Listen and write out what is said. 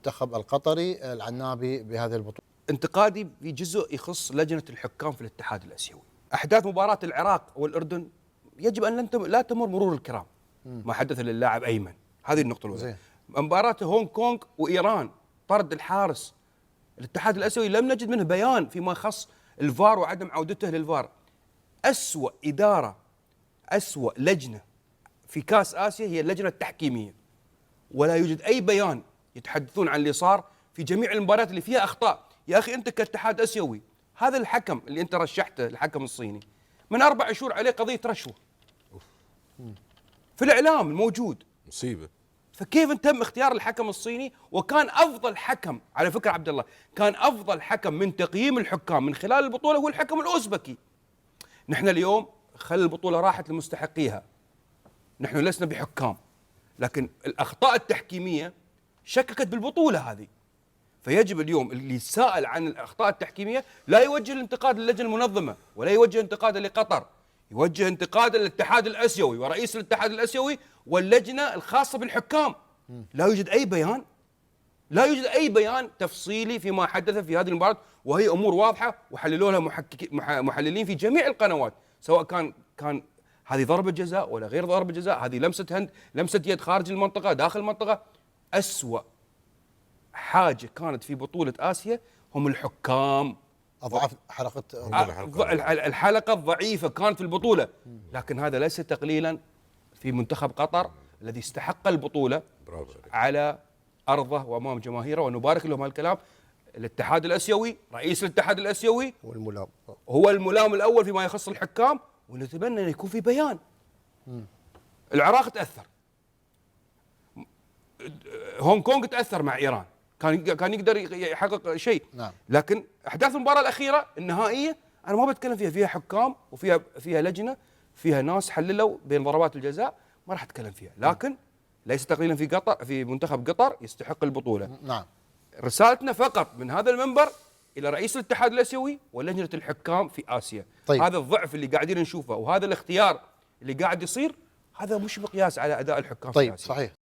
المنتخب القطري العنابي بهذه البطولة؟ انتقادي في جزء يخص لجنة الحكام في الاتحاد الآسيوي. أحداث مباراة العراق والأردن يجب أن لا تمر مرور الكرام. ما حدث للاعب أيمن، هذه النقطة الأولى. مباراة هونغ كونغ وإيران، طرد الحارس، الاتحاد الآسيوي لم نجد منه بيان فيما يخص الفار وعدم عودته للفار. أسوأ إدارة، أسوأ لجنة في كأس آسيا هي اللجنة التحكيمية، ولا يوجد أي بيان يتحدثون عن اللي صار في جميع المباريات اللي فيها أخطاء. يا أخي أنت كاتحاد آسيوي، هذا الحكم اللي أنت رشحته، الحكم الصيني، من 4 شهور عليه قضية رشوة في الإعلام الموجود، مصيبة. فكيف تم اختيار الحكم الصيني؟ وكان أفضل حكم على فكرة عبد الله، كان أفضل حكم من تقييم الحكام من خلال البطولة هو الحكم الأوزبكي. نحن اليوم خلي البطولة راحت لمستحقيها، نحن لسنا بحكام، لكن الأخطاء التحكيمية شككت بالبطولة هذه. فيجب اليوم اللي سائل عن الأخطاء التحكيمية لا يوجه الانتقاد للجنة المنظمة، ولا يوجه انتقاد لقطر، يوجه انتقاد للاتحاد الآسيوي ورئيس الاتحاد الآسيوي واللجنة الخاصة بالحكام. لا يوجد أي بيان، لا يوجد أي بيان تفصيلي فيما حدث في هذه المباراة، وهي أمور واضحة وحللوا لها محللين في جميع القنوات، سواء كان هذه ضربة جزاء ولا غير ضربة جزاء، هذه لمسة يد خارج المنطقة داخل المنطقة. أسوأ حاجة كانت في بطولة آسيا هم الحكام. أضعف حلقة الحلقة الضعيفة كانت في البطولة، لكن هذا ليس تقليلا في منتخب قطر الذي استحق البطولة على أرضه وأمام جماهيره، ونبارك لهم هالكلام. الاتحاد الآسيوي، رئيس الاتحاد الآسيوي هو الملام الأول فيما يخص الحكام، ونتمنى أن يكون في بيان. العراق تأثر، هونغ كونغ تأثر مع إيران، كان يقدر يحقق شيء. نعم. لكن أحداث المباراة الأخيرة النهائية أنا ما بتكلم فيها حكام وفيها لجنة، فيها ناس حللوا بين ضربات الجزاء، ما راح أتكلم فيها، لكن ليس تقليلا في قطر، في منتخب قطر يستحق البطولة. نعم. رسالتنا فقط من هذا المنبر إلى رئيس الاتحاد الآسيوي ولجنة الحكام في آسيا. طيب. هذا الضعف اللي قاعدين نشوفه وهذا الاختيار اللي قاعد يصير، هذا مش مقياس على أداء الحكام في آسيا. صحيح.